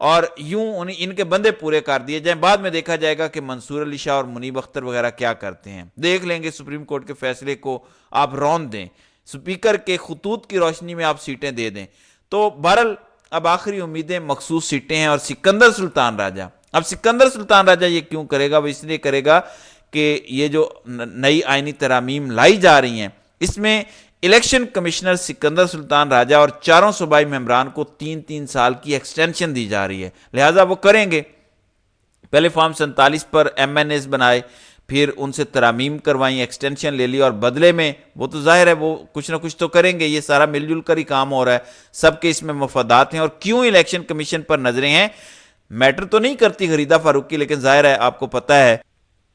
اور یوں ان کے بندے پورے کر دیے جائیں. بعد میں دیکھا جائے گا کہ منصور علی شاہ اور منیب اختر وغیرہ کیا کرتے ہیں. دیکھ لیں گے سپریم کورٹ کے فیصلے کو آپ رون دیں, سپیکر کے خطوط کی روشنی میں آپ سیٹیں دے دیں. تو بہرحال اب آخری امیدیں مخصوص سیٹیں ہیں اور سکندر سلطان راجہ. اب سکندر سلطان راجہ یہ کیوں کرے گا؟ وہ اس لیے کرے گا کہ یہ جو نئی آئینی ترامیم لائی جا رہی ہیں اس میں الیکشن کمشنر سکندر سلطان راجہ اور چاروں صوبائی ممبران کو 3 سال کی ایکسٹینشن دی جا رہی ہے, لہٰذا وہ کریں گے. پہلے فارم 47 پر ایم این ایز بنائے, پھر ان سے ترامیم کروائیں, ایکسٹینشن لے لی, اور بدلے میں وہ تو ظاہر ہے وہ کچھ نہ کچھ تو کریں گے. یہ سارا مل جل کر ہی کام ہو رہا ہے, سب کے اس میں مفادات ہیں. اور کیوں الیکشن کمیشن پر نظریں ہیں؟ میٹر تو نہیں کرتی غریدہ فاروقی, لیکن ظاہر ہے آپ کو پتہ ہے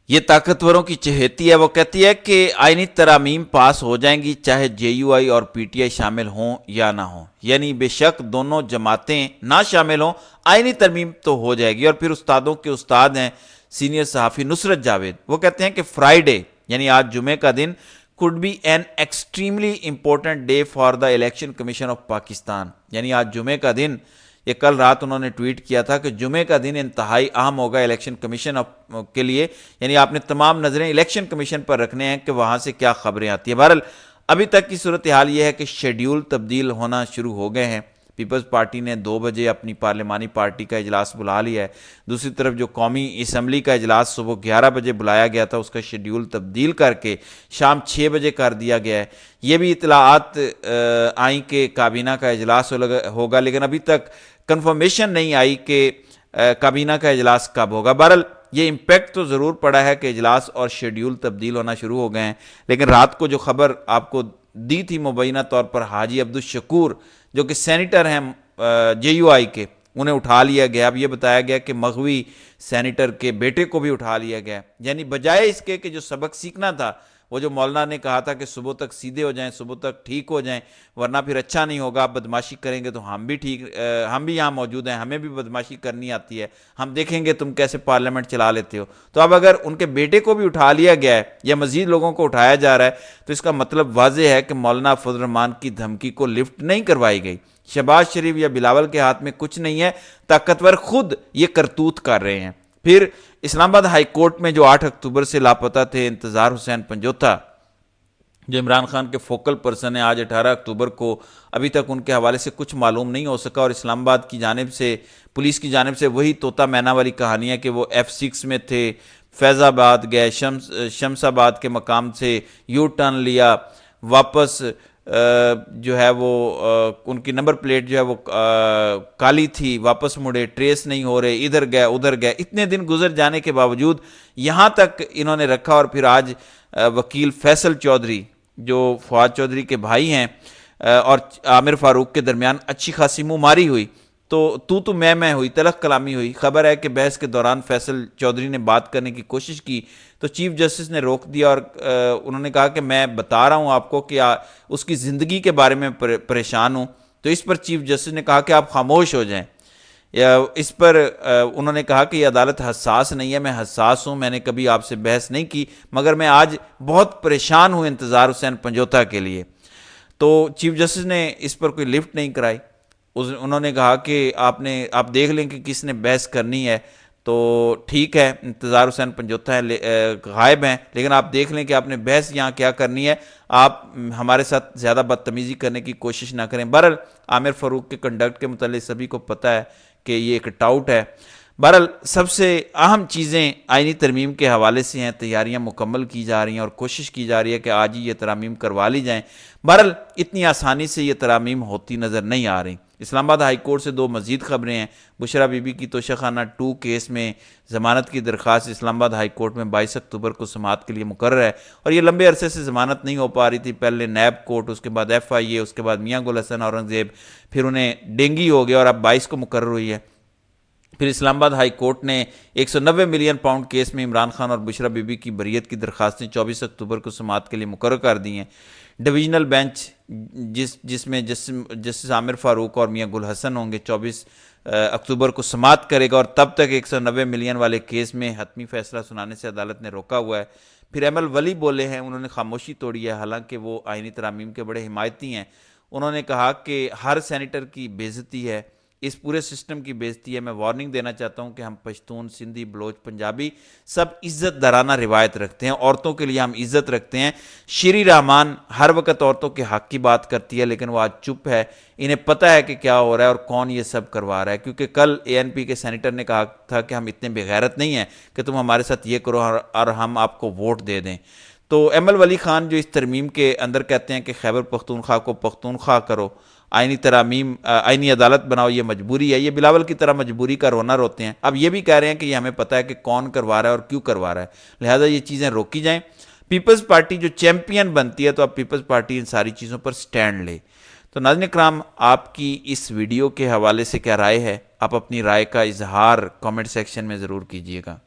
یہ طاقتوروں کی چہیتی ہے. وہ کہتی ہے کہ آئینی ترامیم پاس ہو جائیں گی چاہے جے یو آئی اور پی ٹی آئی شامل ہوں یا نہ ہوں, یعنی بے شک دونوں جماعتیں نہ شامل ہوں, آئینی ترمیم تو ہو جائے گی. اور پھر استادوں کے استاد ہیں سینئر صحافی نصرت جاوید, وہ کہتے ہیں کہ فرائیڈے یعنی آج جمعے کا دن could be an extremely important day for the Election Commission of Pakistan. یعنی آج جمعے کا دن, یہ کل رات انہوں نے ٹویٹ کیا تھا کہ جمعے کا دن انتہائی اہم ہوگا الیکشن کمیشن کے لیے, یعنی آپ نے تمام نظریں الیکشن کمیشن پر رکھنے ہیں کہ وہاں سے کیا خبریں آتی ہیں. بہرحال ابھی تک کی صورتحال یہ ہے کہ شیڈیول تبدیل ہونا شروع ہو گئے ہیں. پیپلز پارٹی نے 2 بجے اپنی پارلیمانی پارٹی کا اجلاس بلا لیا ہے. دوسری طرف جو قومی اسمبلی کا اجلاس صبح 11 بجے بلایا گیا تھا, اس کا شیڈیول تبدیل کر کے شام 6 بجے کر دیا گیا ہے. یہ بھی اطلاعات آئیں کہ کابینہ کا اجلاس ہوگا, لیکن ابھی تک کنفرمیشن نہیں آئی کہ کابینہ کا اجلاس کب ہوگا. بہرحال یہ امپیکٹ تو ضرور پڑا ہے کہ اجلاس اور شیڈیول تبدیل ہونا شروع ہو گئے ہیں. لیکن رات کو جو خبر آپ کو دی تھی مبینہ طور پر, حاجی عبدالشکور جو کہ سینیٹر ہیں جے یو آئی کے, انہیں اٹھا لیا گیا. اب یہ بتایا گیا کہ مغوی سینیٹر کے بیٹے کو بھی اٹھا لیا گیا, یعنی بجائے اس کے کہ جو سبق سیکھنا تھا, وہ جو مولانا نے کہا تھا کہ صبح تک سیدھے ہو جائیں, صبح تک ٹھیک ہو جائیں, ورنہ پھر اچھا نہیں ہوگا, آپ بدماشی کریں گے تو ہم بھی یہاں موجود ہیں, ہمیں بھی بدماشی کرنی آتی ہے, ہم دیکھیں گے تم کیسے پارلیمنٹ چلا لیتے ہو. تو اب اگر ان کے بیٹے کو بھی اٹھا لیا گیا ہے یا مزید لوگوں کو اٹھایا جا رہا ہے, تو اس کا مطلب واضح ہے کہ مولانا فضل الرحمان کی دھمکی کو لفٹ نہیں کروائی گئی. شہباز شریف یا بلاول کے ہاتھ میں کچھ نہیں ہے, طاقتور خود یہ کرتوت کر رہے ہیں. پھر اسلام آباد ہائی کورٹ میں جو 8 اکتوبر سے لاپتہ تھے انتظار حسین پنجوتا, جو عمران خان کے فوکل پرسن ہیں, آج 18 اکتوبر کو ابھی تک ان کے حوالے سے کچھ معلوم نہیں ہو سکا. اور اسلام آباد کی جانب سے, پولیس کی جانب سے وہی طوطا مینا والی کہانی ہے کہ وہ F6 میں تھے, فیض آباد گئے, شمس آباد کے مقام سے یو ٹرن لیا, واپس جو ہے وہ ان کی نمبر پلیٹ جو ہے وہ کالی تھی, واپس مڑے, ٹریس نہیں ہو رہے, ادھر گئے ادھر گئے. اتنے دن گزر جانے کے باوجود یہاں تک انہوں نے رکھا. اور پھر آج وکیل فیصل چودھری جو فواد چودھری کے بھائی ہیں اور عامر فاروق کے درمیان اچھی خاصی منہ ماری ہوئی, تو میں ہوئی, تلخ کلامی ہوئی. خبر ہے کہ بحث کے دوران فیصل چودھری نے بات کرنے کی کوشش کی تو چیف جسٹس نے روک دیا, اور انہوں نے کہا کہ میں بتا رہا ہوں آپ کو کہ اس کی زندگی کے بارے میں پریشان ہوں. تو اس پر چیف جسٹس نے کہا کہ آپ خاموش ہو جائیں. اس پر انہوں نے کہا کہ یہ عدالت حساس نہیں ہے, میں حساس ہوں, میں نے کبھی آپ سے بحث نہیں کی, مگر میں آج بہت پریشان ہوں انتظار حسین پنجوتا کے لیے. تو چیف جسٹس نے اس پر کوئی لفٹ نہیں کرائی. انہوں نے کہا کہ آپ دیکھ لیں کہ کس نے بحث کرنی ہے, تو ٹھیک ہے انتظار حسین پنجوتا غائب ہیں, لیکن آپ دیکھ لیں کہ آپ نے بحث یہاں کیا کرنی ہے, آپ ہمارے ساتھ زیادہ بدتمیزی کرنے کی کوشش نہ کریں. بہرحال عامر فاروق کے کنڈکٹ کے متعلق سبھی کو پتہ ہے کہ یہ ایک ٹاؤٹ ہے. بہرحال سب سے اہم چیزیں آئینی ترمیم کے حوالے سے ہیں, تیاریاں مکمل کی جا رہی ہیں اور کوشش کی جا رہی ہے کہ آج ہی یہ ترامیم کروا لی جائیں. بہرحال اتنی آسانی سے یہ ترامیم ہوتی نظر نہیں آ رہی. اسلام آباد ہائی کورٹ سے 2 مزید خبریں ہیں. بشرا بی بی کی توشہ خانہ 2 کیس میں ضمانت کی درخواست اسلام آباد ہائی کورٹ میں 22 اکتوبر کو سماعت کے لیے مقرر ہے, اور یہ لمبے عرصے سے ضمانت نہیں ہو پا رہی تھی. پہلے نیب کورٹ, اس کے بعد FIA, اس کے بعد میاں گل حسن اورنگزیب, پھر انہیں ڈینگی ہو گیا اور اب 22 کو مقرر ہوئی ہے. پھر اسلام آباد ہائی کورٹ نے 190 ملین پاؤنڈ کیس میں عمران خان اور بشرا بی بی کی بریت کی درخواستیں 24 اکتوبر کو سماعت کے لیے مقرر کر دی ہیں. ڈویژنل بینچ جس میں جسٹس عامر فاروق اور میاں گل حسن ہوں گے 24 اکتوبر کو سماعت کرے گا, اور تب تک 190 ملین والے کیس میں حتمی فیصلہ سنانے سے عدالت نے روکا ہوا ہے. پھر احمد ولی بولے ہیں, انہوں نے خاموشی توڑی ہے, حالانکہ وہ آئینی ترامیم کے بڑے حمایتی ہیں. انہوں نے کہا کہ ہر سینیٹر کی بے عزتی ہے, اس پورے سسٹم کی بےزتی ہے۔ میں وارننگ دینا چاہتا ہوں کہ ہم پشتون، سندھی، بلوچ، پنجابی سب عزت دارانہ روایت رکھتے ہیں، عورتوں کے لیے ہم عزت رکھتے ہیں۔ شری رحمان ہر وقت عورتوں کے حق کی بات کرتی ہے، لیکن وہ آج چپ ہے۔ انہیں پتہ ہے کہ کیا ہو رہا ہے اور کون یہ سب کروا رہا ہے، کیونکہ کل ANP کے سینیٹر نے کہا تھا کہ ہم اتنے بے غیرت نہیں ہیں کہ تم ہمارے ساتھ یہ کرو اور ہم آپ کو ووٹ دے دیں۔ تو ایمل ولی خان جو اس ترمیم کے اندر کہتے ہیں کہ خیبر پختونخوا کو پختونخوا کرو، آئینی ترامیم، آئینی عدالت بناؤ، یہ مجبوری ہے، یہ بلاول کی طرح مجبوری کا رونا روتے ہیں۔ اب یہ بھی کہہ رہے ہیں کہ یہ ہمیں پتہ ہے کہ کون کروا رہا ہے اور کیوں کروا رہا ہے، لہٰذا یہ چیزیں روکی جائیں۔ پیپلز پارٹی جو چیمپئن بنتی ہے تو اب پیپلز پارٹی ان ساری چیزوں پر سٹینڈ لے۔ تو ناظرین کرام، آپ کی اس ویڈیو کے حوالے سے کیا رائے ہے؟ آپ اپنی رائے کا اظہار کامنٹ سیکشن میں ضرور کیجیے گا۔